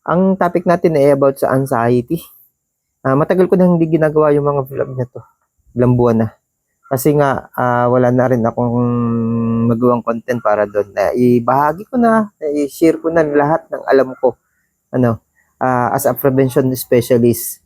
Ang topic natin ay about sa anxiety. Matagal ko na hindi ginagawa yung mga vlog na to. Ilang buwan na. Kasi nga, wala na rin akong magawang content para doon. Ibahagi ko na, i-share ko na lahat ng alam ko. As a prevention specialist.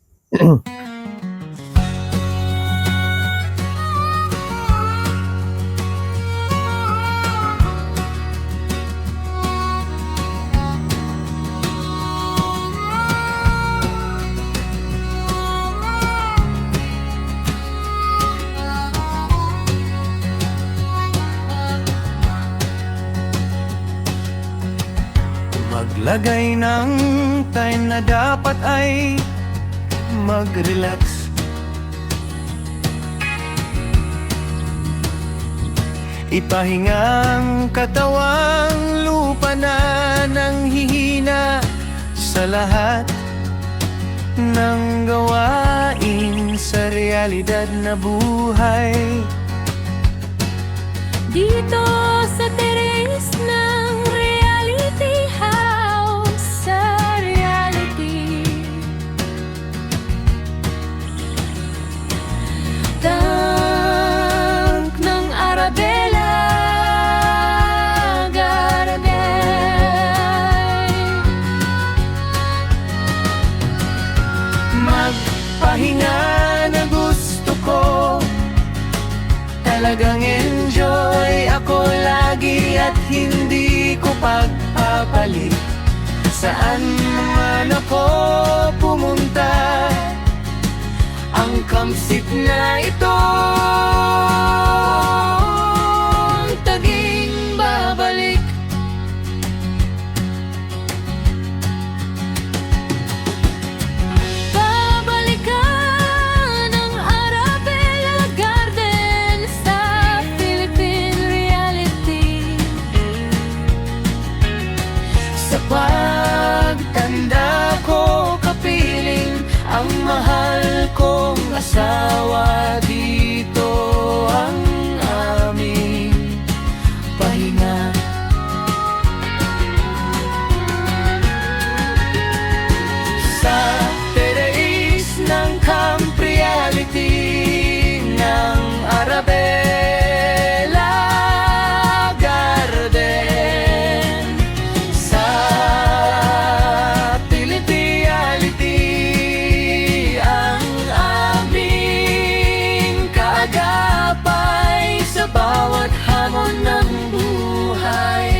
Maglagay ng time na dapat ay mag-relax. Ipahingang katawang lupa na nang hihina sa lahat ng gawain sa realidad na buhay. Dito sa teres ng reality house, sa reality tank ng Arabella Garden. Magpahinga na gusto ko, talagang enjoy ako lagi at hindi ko pagpapalit. Saan man ako pumunta, ang kamsit na ito taging babalik. Babalikan ang Arabella Garden sa Philippine reality. Sa pagtanda ko, kapiling ang mahal kong asawa. Dito ang aming pahinga. Sa terais ng camp reality ng Arabella Garden, sa Philippiality ang aming kaagapay sa bawat hamon ng buhay.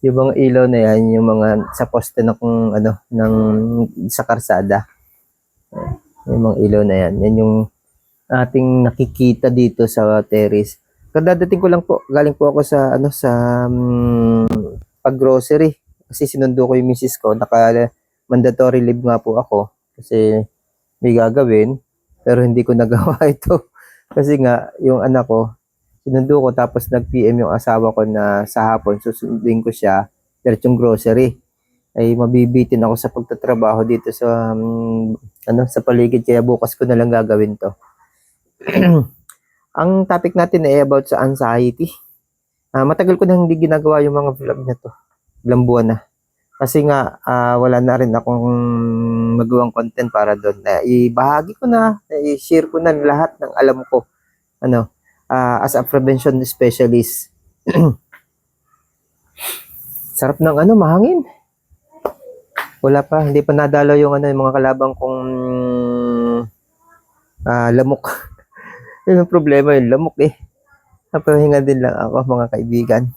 Yung mga ilaw na yan, yung mga sa poste na kung sa karsada. Yung mga ilaw na yan. Yan yung ating nakikita dito sa terrace. Kadadating ko lang po, galing po ako sa pag-grocery. Kasi sinundo ko yung misis ko, naka-mandatory leave nga po ako. Kasi may gagawin, pero hindi ko nagawa ito. Kasi nga, yung anak ko, sinundo ko tapos nag-PM yung asawa ko na sa hapon susundin ko siya diretsong grocery. Ay mabibitin ako sa pagtatrabaho dito sa sa paligid, kaya bukas ko na lang gagawin to. Ang topic natin ay about sa anxiety. Matagal ko na hindi ginagawa yung mga vlog na to. Ilang buwan na. Kasi nga wala na rin akong magawang content para doon. Ibahagi ko na, i-share ko na lahat ng alam ko. As a prevention specialist. Sarap ng mahangin. Wala pa, hindi pa nadalaw yung yung mga kalabang kong lamok. Yun ang problema, yung lamok eh. Napahinga din lang ako mga kaibigan.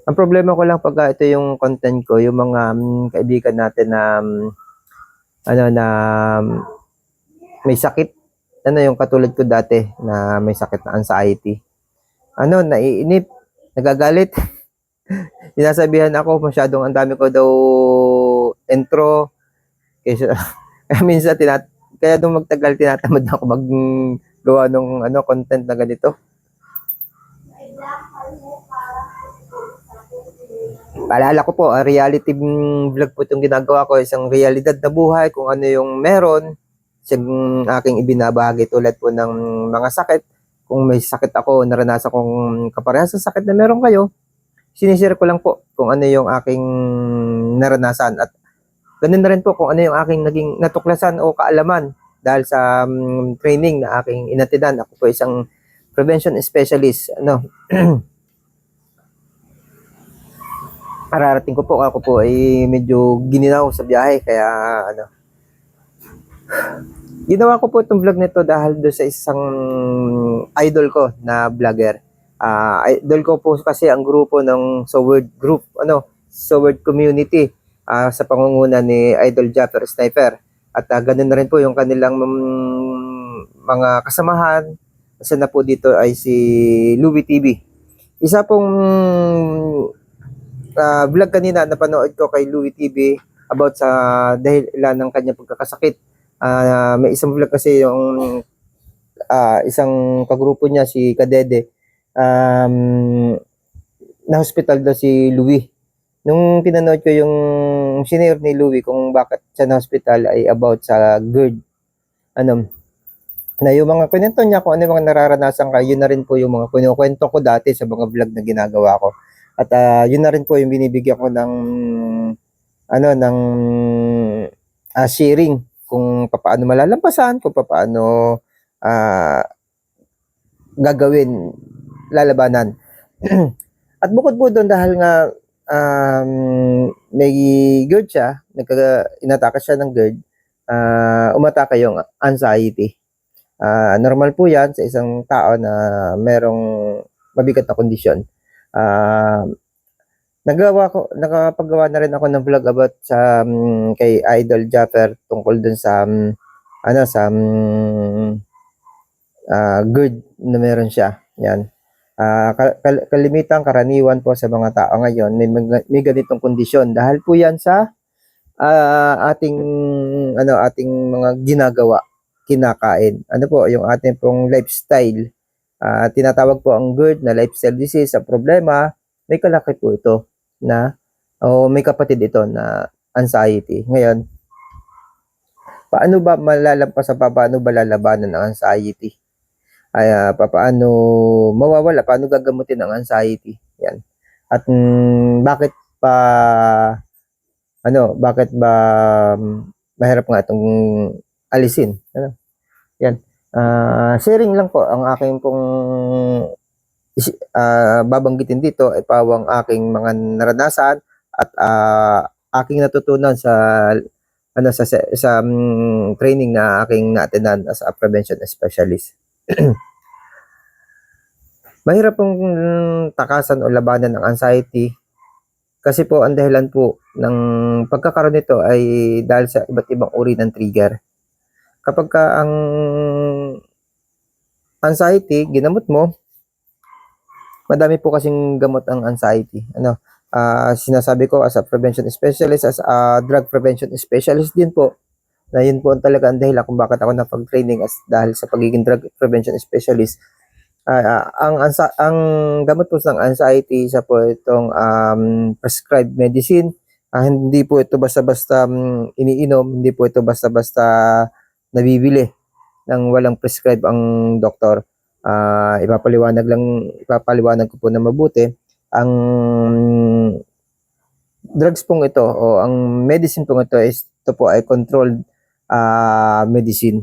Ang problema ko lang pag ito yung content ko, yung mga kaibigan natin na ano na may sakit. Ano yung katulad ko dati na may sakit na anxiety. Ano, naiinip, nagagalit. Sinasabihan ako masyadong ang dami ko daw intro. Kaya, kaya minsan kaya nung magtagal tinatamad ako maggawa ng ano content na ganito. Paalala ko po, reality vlog po itong ginagawa ko, isang realidad na buhay, kung ano yung meron, siyang aking ibinabahagi tulad po ng mga sakit. Kung may sakit ako, naranasan kong kaparehas sa sakit na meron kayo, sinishare ko lang po kung ano yung aking naranasan. At ganun na rin po kung ano yung aking naging natuklasan o kaalaman dahil sa training na aking inatidan. Ako po isang prevention specialist. Ano, ararating ko po, ako po ay medyo gininaw sa biyahe, kaya ano, ginawa ko po itong vlog nito dahil do sa isang idol ko na vlogger. Idol ko po kasi ang grupo ng Soword Group, ano, Soword Community, sa pangunguna ni Idol Japper Sniper. At ganun na rin po yung kanilang mga kasamahan. Isa na po dito ay si Louie TV. Isa pong vlog kanina napanood ko kay Louie TV about sa dahilan ng kanyang pagkakasakit. May isang vlog kasi yung isang kagrupo niya, si Kadede, na hospital daw si Louie. Nung pinanood ko yung senior ni Louie kung bakit siya na hospital ay about sa GERD. Ano, na yung mga kwento niya kung ano yung mga nararanasan ka, yun na rin po yung mga kinukwento ko dati sa mga vlog na ginagawa ko. At yun na rin po yung binibigyan ko ng ano ng sharing kung paano malalampasan, kung paano gagawin, lalabanan. At bukod po doon, dahil nga may GERD siya, inatake siya ng GERD, umatake yung anxiety. Normal po yan sa isang tao na merong mabigat na kondisyon. Nakapagawa na rin ako ng vlog about sa kay Idol Japper tungkol dun sa ano sa GERD na meron siya. Yan. Kalimitan, karaniwan po sa mga tao ngayon may ganitong kondisyon dahil po yan sa ating mga ginagawa, kinakain. Ano po yung ating pong lifestyle. Tinatawag po ang GERD na lifestyle disease. Ang problema, may kalaki po ito na may kapatid ito na anxiety. Ngayon, paano ba paano ba lalabanan ng anxiety? Paano mawawala, paano gagamutin ang anxiety? Yan. At bakit ba mahirap nga itong alisin? Ano? Yan. Sharing lang po ang aking pong babanggitin dito ay pawang aking mga naranasan at aking natutunan sa training na aking na-attendan as a prevention specialist. Mahirap pong takasan o labanan ng anxiety kasi po ang dahilan po ng pagkakaroon nito ay dahil sa iba't ibang uri ng trigger. Kapag ang anxiety, ginamot mo, madami po kasing gamot ang anxiety. Sinasabi ko as a prevention specialist, as a drug prevention specialist din po, na yun po talaga ang dahilan kung bakit ako napag-training dahil sa pagiging drug prevention specialist. Ang gamot po ng anxiety, isa po itong prescribed medicine. Hindi po ito basta-basta iniinom, hindi po ito basta-basta nabibili ng walang prescribe ang doktor. Ipapaliwanag ko po na mabuti. Ang drugs pong ito o ang medicine pong ito po ay controlled medicine.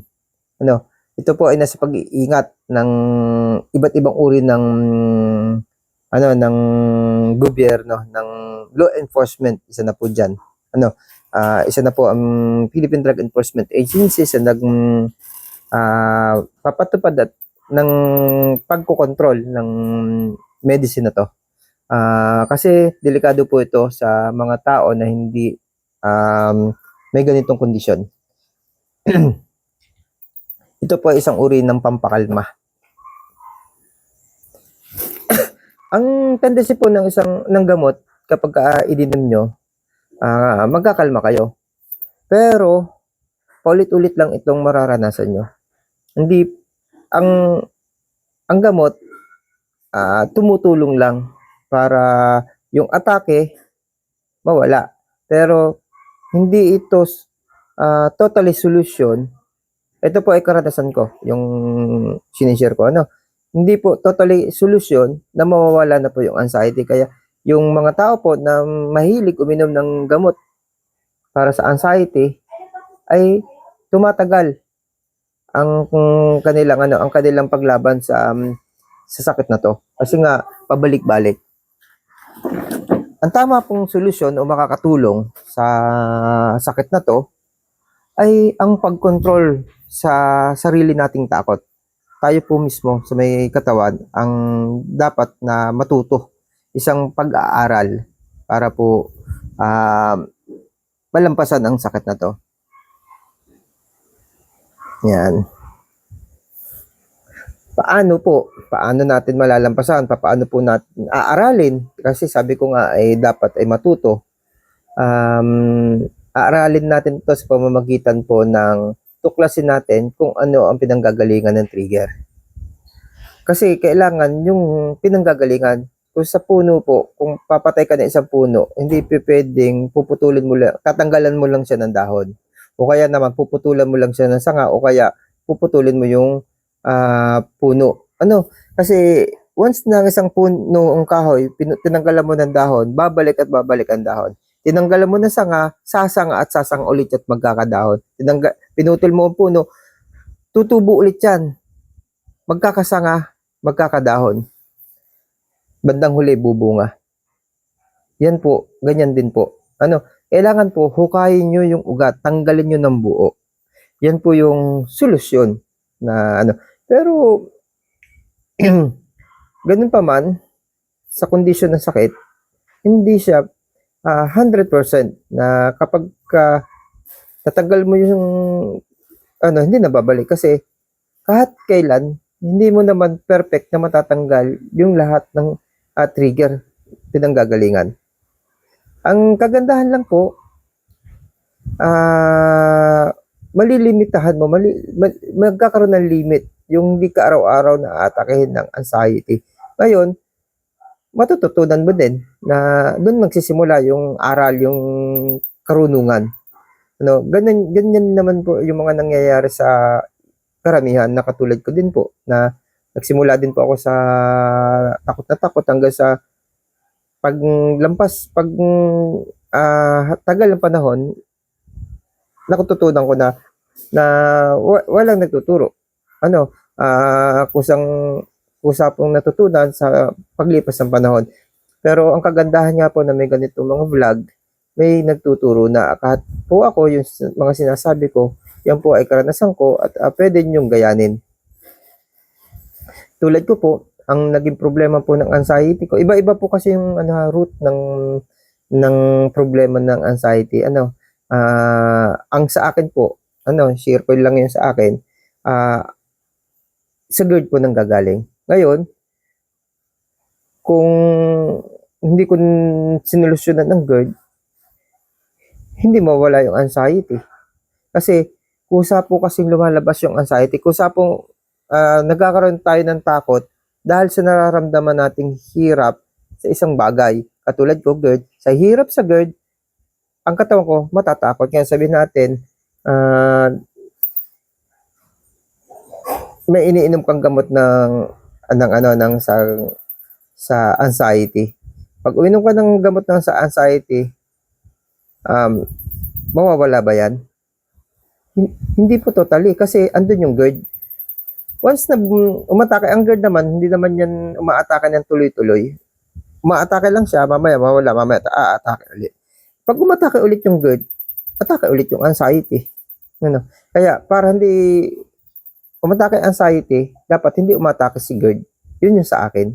Ito po ay nasa pag-iingat ng iba't ibang uri ng ng gobyerno, ng law enforcement, isa na po diyan. isa na po ang Philippine Drug Enforcement Agency sa papatupad at ng pagkokontrol ng medicine na to. Kasi delikado po ito sa mga tao na hindi may ganitong kondisyon. Ito po ay isang uri ng pampakalma. Ang tendency po ng gamot kapag ininom nyo, magkakalma kayo. Pero paulit-ulit lang itong mararanasan nyo. Hindi ang gamot tumutulong lang para yung atake mawala. Pero hindi ito totally solution. Ito po ay karanasan ko, yung sinishare ko. Hindi po totally solution na mawawala na po yung anxiety. Kaya yung mga tao po na mahilig uminom ng gamot para sa anxiety ay tumatagal ang kanilang paglaban sa sakit na to. Kasi nga pabalik-balik. Ang tama pong solusyon o makakatulong sa sakit na to ay ang pagkontrol sa sarili nating takot. Tayo po mismo sa may katawan ang dapat na matuto. Isang pag-aaral para po malampasan ang sakit na to. Yan. Paano natin malalampasan? Paano po natin aaralin? Kasi sabi ko nga ay dapat ay matuto. Aaralin natin ito sa pamamagitan po ng tuklasin natin kung ano ang pinanggagalingan ng trigger. Kasi kailangan yung pinanggagalingan, kung sa puno po, kung papatay ka ng isang puno, hindi pwedeng puputulin mo lang, tatanggalan mo lang siya ng dahon. O kaya naman puputulan mo lang siya ng sanga o kaya puputulin mo yung puno. Kasi once na isang puno ang kahoy, tinanggalan mo ng dahon, babalik at babalik ang dahon. Tinanggalan mo ng sanga, sasanga at sasanga ulit at magkakadahon. Pinutol mo ang puno, tutubo ulit yan. Magkakasanga, magkakadahon. Bandang huli, bubunga. Yan po, ganyan din po. Kailangan po, hukayin nyo yung ugat, tanggalin nyo ng buo. Yan po yung solusyon na Pero, ganun pa man, sa kondisyon ng sakit, hindi siya 100% na kapag tatanggal mo yung hindi na babalik kasi kahit kailan hindi mo naman perfect na matatanggal yung lahat ng trigger pinanggagalingan. Ang kagandahan lang po malilimitahan mo, magkakaroon ng limit yung hindi ka araw-araw na atakehin ng anxiety. Ngayon, matututunan mo din na doon magsisimula yung aral, yung karunungan. Ganyan naman po yung mga nangyayari sa karamihan na katulad ko din po na nagsimula din po ako sa takot na takot hanggang sa tagal ng panahon natututunan ko na walang nagtuturo. Kusa pong natutunan sa paglipas ng panahon. Pero ang kagandahan nga po na may ganitong mga vlog, may nagtuturo na kahit po ako yung mga sinasabi ko, yan po ay karanasan ko at pwede nyong gayanin. Tulad ko po, ang naging problema po ng anxiety ko, iba-iba po kasi yung root ng problema ng anxiety. Ang sa akin po, share ko lang yun sa akin, sa GERD po nang gagaling. Ngayon, kung hindi ko sinolusyonan ng GERD, hindi mawala yung anxiety. Kasi, kusa po kasing lumalabas yung anxiety. Kusa po nagkakaroon tayo ng takot dahil sa nararamdaman nating hirap sa isang bagay. Katulad ko, GERD. Sa hirap sa GERD, ang katawan ko matatakot. Kaya sabihin natin, may iniinom kang gamot sa anxiety. Pag uminom ka ng gamot sa anxiety, mawawala ba yan? Hindi po totally kasi andun yung GERD. Once na umatake ang GERD naman, hindi naman yan umaatake ng tuloy-tuloy. Umaatake lang siya, mamaya mawala, mamaya aatake ulit. Pag umatake ulit yung GERD, atake ulit yung anxiety. Ano? Kaya para hindi umatake ang anxiety, dapat hindi umatake si GERD. Yun yung sa akin.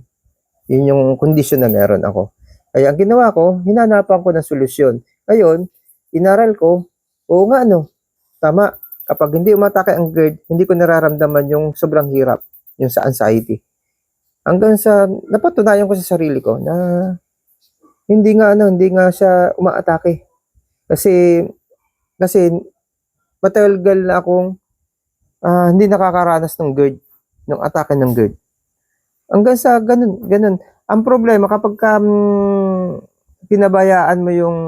Yun yung condition na meron ako. Kaya ang ginawa ko, hinanapan ko ng solusyon. Ngayon, inaral ko, oo nga tama. Kapag hindi umatake ang GERD, hindi ko nararamdaman yung sobrang hirap, yung sa anxiety. Hanggang sa napatunayan ko sa sarili ko na hindi nga siya umaatake. Kasi matagal na akong hindi nakakaranas ng GERD, ng atake ng GERD. Hanggang sa ganun. Ang problema kapag pinabayaan mo yung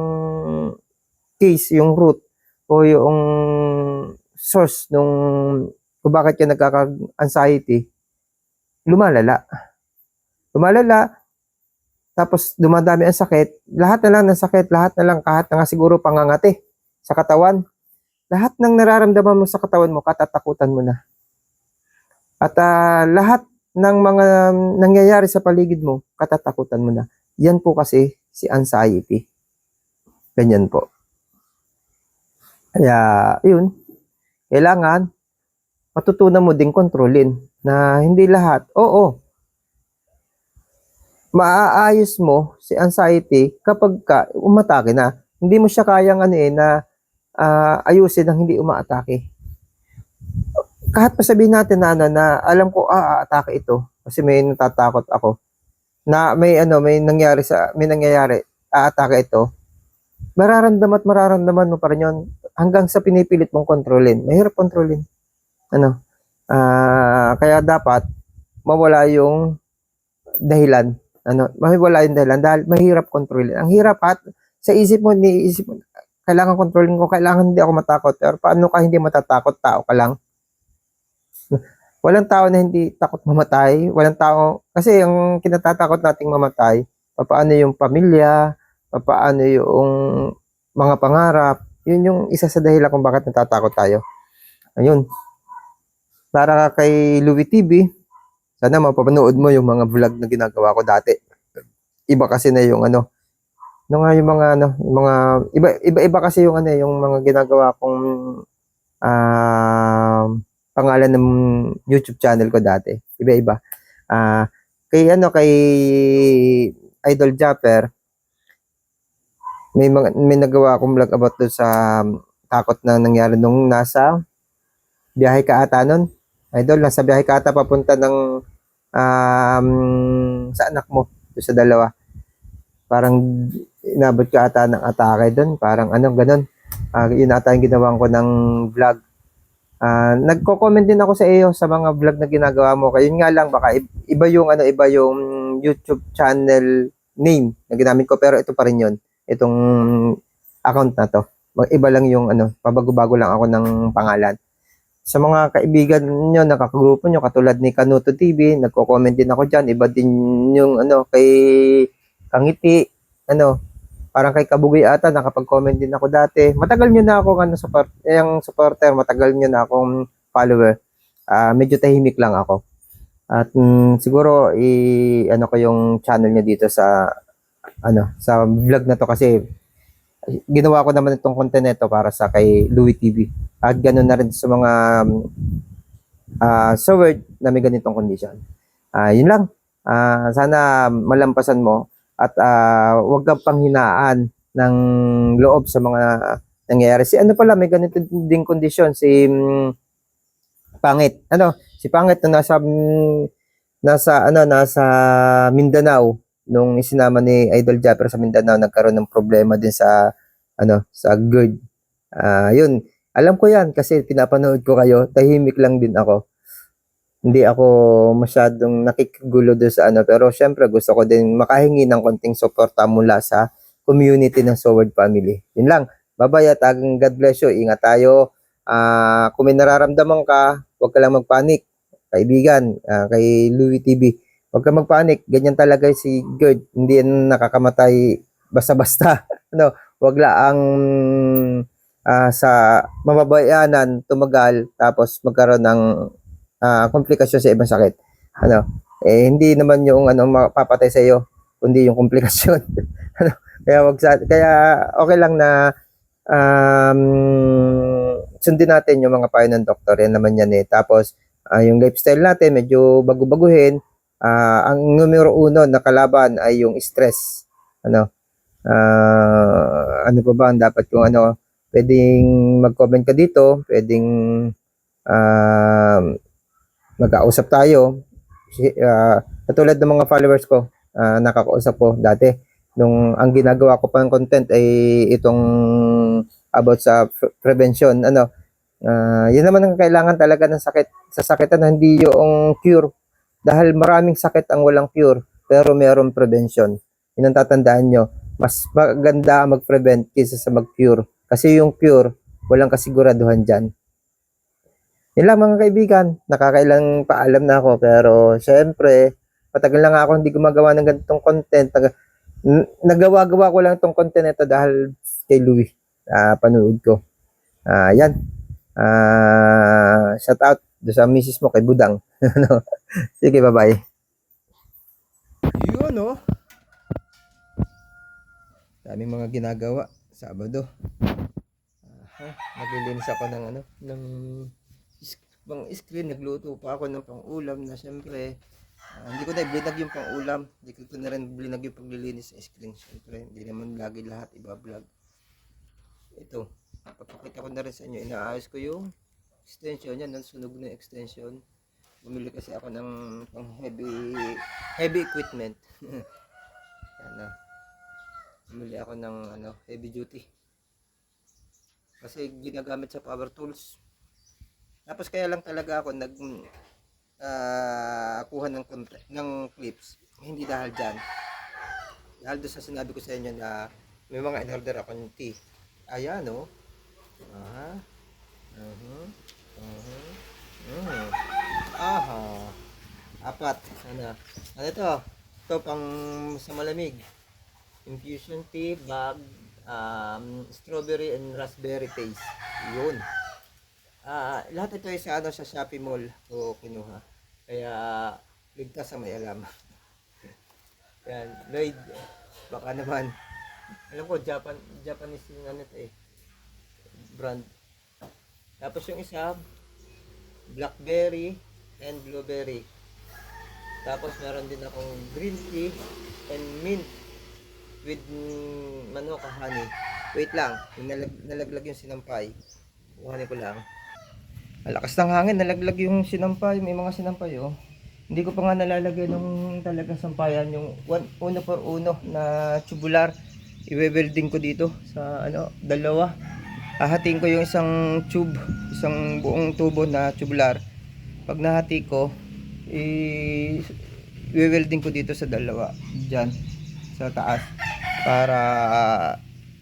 case, yung root, o yung source nung kung bakit ka nagkaka-anxiety, lumalala. Tapos dumadami ang sakit, lahat na lang ng sakit, lahat na lang, kahit na nga siguro pangangati sa katawan, lahat ng nararamdaman mo sa katawan mo, katatakutan mo na. At lahat ng mga nangyayari sa paligid mo, katatakutan mo na. Yan po kasi si anxiety. Ganyan po. Kaya, yun, kailangan matutunan mo ding kontrolin na hindi lahat, maaayos mo si anxiety kapag umatake na. Hindi mo siya kayang ayusin nang hindi umaatake. Kahit pa sabihin natin na alam ko aatake ito kasi may natatakot ako na may nangyayari aatake ito. Mararamdaman mo pa rin yun hanggang sa pinipilit mong kontrolin. Mahirap kontrolin. Kaya dapat mawala yung dahilan. Mawala yung dahilan dahil mahirap kontrolin. Ang hirap at sa isip mo, kailangan kontrolin ko, kailangan hindi ako matakot. Pero paano ka hindi matatakot? Tao ka lang. Walang tao na hindi takot mamatay. Walang tao, kasi yung kinatatakot nating mamatay, paano yung pamilya, paano yung mga pangarap, yun yung isa sa dahilan kung bakit natatakot tayo. Ayun. Para kay Louie TV, sana mapapanood mo yung mga vlog na ginagawa ko dati. Iba kasi na yung iba kasi yung yung mga ginagawa kong pangalan ng YouTube channel ko dati. Iba-iba. Kay Idol Japper, may nagawa akong vlog about doon sa takot na nangyari nung nasa biyahe ka ata nun. Idol, nasa biyahe ka ata papunta ng sa anak mo, doon sa dalawa. Parang inabot ka ata ng atake doon. Parang ganun. Yun ata yung ginawa ko ng vlog. Nagko-comment din ako sa iyo sa mga vlog na ginagawa mo. Kaya yun nga lang, baka iba yung YouTube channel name na ginamit ko, pero ito pa rin yun. Itong account na to. Iba lang yung pabago-bago lang ako ng pangalan. Sa mga kaibigan nyo, nakakagrupo nyo, katulad ni Kanuto TV, nagko-comment din ako dyan. Iba din yung kay Kangiti, parang kay Kabugoy ata, nakapag-comment din ako dati. Matagal nyo na akong supporter, matagal nyo na akong follower. Medyo tahimik lang ako. At siguro, ko yung channel nyo dito sa vlog na to kasi ginawa ko naman itong content nito para sa kay Louie TV. At ganoon na rin sa mga Sword na may ganitong kondisyon. Yun lang. Sana malampasan mo at huwag kang panghinaan ng loob sa mga nangyayari. Si pala, may ganito ding kondisyon, si Pangit. Si Pangit na nasa Mindanao nung isinama ni Idol Japper sa Mindanao, nagkaroon ng problema din sa GERD. Yun, alam ko yan kasi pinapanood ko kayo, tahimik lang din ako. Hindi ako masyadong nakikigulo doon sa pero syempre gusto ko din makahingi ng konting suporta mula sa community ng Sword family. Yun lang. Bye-bye at God bless you. Ingat tayo. Kung may nararamdaman ka, huwag ka lang magpanik. Kaibigan, kay Louie TV, huwag ka magpanik. Ganyan talaga si GERD. Hindi yan nakakamatay basta-basta. Huwag lang sa mababayanan tumagal tapos magkaroon ng komplikasyon sa ibang sakit. Hindi naman yung mapapatay sa iyo, kundi yung komplikasyon. Kaya okay lang na sundin natin yung mga payo ng doktor. Yan naman yan eh. Tapos, yung lifestyle natin, medyo bago-baguhin. Ang numero uno na kalaban ay yung stress. Ano pa ba ang dapat kung pwedeng mag-comment ka dito, pwedeng mag-ausap tayo. Katulad ng mga followers ko, nakakausap ko dati. Nung ang ginagawa ko pang content ay itong about sa prevention. Yun naman ang kailangan talaga ng sakit. Sa sakitan, hindi yung cure. Dahil maraming sakit ang walang cure, pero mayroong prevention. Yun ang tatandaan nyo. Mas maganda mag-prevent kaysa sa mag-cure. Kasi yung cure, walang kasiguraduhan dyan. Yun lang mga kaibigan, nakakailang paalam na ako, pero syempre, matagal na nga ako hindi gumagawa ng ganitong content. Nagawa-gawa ko lang itong content ito dahil kay Louie, panood ko. Yan. Shout out do sa misis mo kay Budang. Sige, bye-bye. Yun, daming mga ginagawa. Sabado. Naglilinis ako ng pang screen. Nagluto pa ako ng pang-ulam na syempre, hindi ko na iblinag yung pang-ulam. Hindi ko na rin iblinag yung paglilinis sa screen. Syempre, hindi naman lagi lahat iba-vlog. Ito, papakita ko na rin sa inyo. Inaayos ko yung extension yan. Nasunog na yung extension. Bumili kasi ako ng pang heavy equipment. Bumili ako ng heavy duty. Kasi ginagamit sa power tools. Tapos kaya lang talaga ako kuha ng clips. Hindi dahil dyan. Dahil doon sa sinabi ko sa inyo na may mga in-order ako ng tea. Ayan, Apat. Ano ito? Ito pang sa malamig. Infusion tea bag, strawberry and raspberry taste. Yun. Lahat ito ay sa Shopee Mall ko kinuha. Kaya ligtas ang may alam. Yan, Lloyd. Baka naman. Alam ko Japanese yung brand. Tapos yung isa blackberry and blueberry. Tapos meron din akong green tea and mint with manok honey. Wait lang, nalaglag yung sinampay. Kuhanin ko lang. Malakas ng hangin, nalaglag yung sinampay. May mga sinampay Hindi ko pa nga nalalagay nung talagang sampayan yung 1 for 1 na tubular. I-welding ko dito sa dalawa. Hahatiin ko yung isang tube, isang buong tubo na tubular. Pag nahati ko, i-welding ko dito sa dalawa, diyan sa taas, para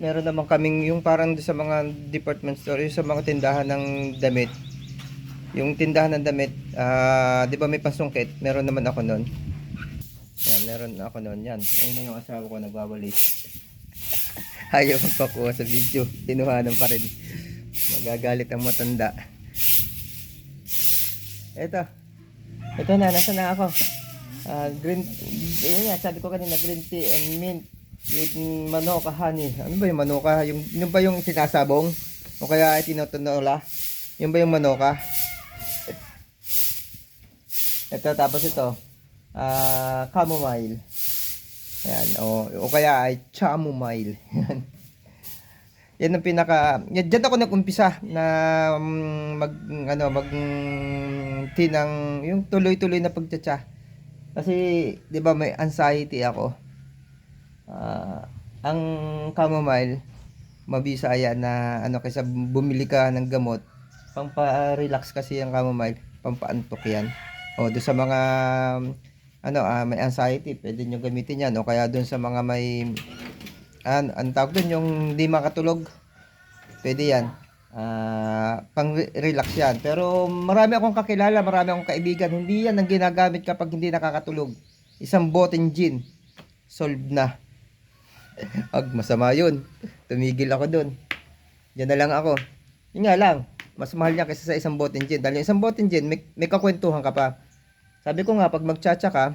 meron naman kaming yung parang sa mga department store, sa mga tindahan ng damit. Yung tindahan ng damit, di ba may pasungkit? Meron naman ako noon. Yan, meron ako noon. Yan, ayun na yung asawa ko nagwawalis. Ayaw magpakuha sa video, tinuhanan pa rin. Magagalit ang matanda. Ito na, nasa na ako. Green, yun nga, sabi ko kanina, green tea and mint with manuka honey. Ano ba yung manuka? Yung ba yung sinasabong? O kaya tinutunola? Yung ba yung manuka? Ito, tapos ito, chamomile. Ayan, o kaya ay chamomile. Yan ang diyan ako nag-umpisa na mag tea ng yung tuloy-tuloy na pagtsatsa. Kasi 'di ba may anxiety ako. Ang chamomile mabisa yan na kaysa bumili ka ng gamot, pampa-relax kasi yung chamomile, pampaantok yan. O doon sa mga may anxiety, pwede nyo gamitin yan. O kaya doon sa mga may ang tawag doon, yung di makatulog, pwede yan. Pang relax yan. Pero marami akong kakilala, marami akong kaibigan, hindi yan ang ginagamit kapag hindi nakakatulog. Isang boteng gin, solve na. Pag masama yun, tumigil ako doon. Diyan na lang ako. Yun nga lang, mas mahal niya kaysa sa isang boteng gin. Dahil yung isang boteng gin, may kakwentuhan ka pa. Sabi ko nga, pag magtsatsa ka,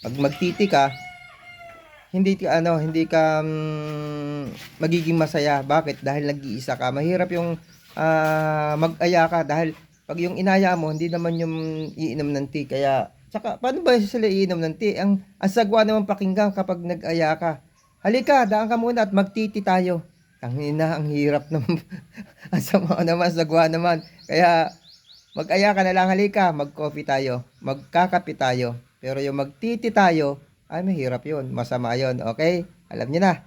pag magtiti ka, hindi ka magiging masaya. Bakit? Dahil nag-iisa ka. Mahirap yung mag-aya ka dahil pag yung inaya mo, hindi naman yung iinom ng tea. Kaya, tsaka, paano ba sila iinom ng tea? Ang sagwa naman pakinggan kapag nag-aya ka. Halika, daan ka muna at magtiti tayo. Ang hirap naman. Ang sama naman, sagwa naman. Kaya, mag-aya ka na lang, halika, mag-coffee tayo, magkakape tayo. Pero yung magtiti tayo, ay mahirap yun, masama yun, okay? Alam niyo na.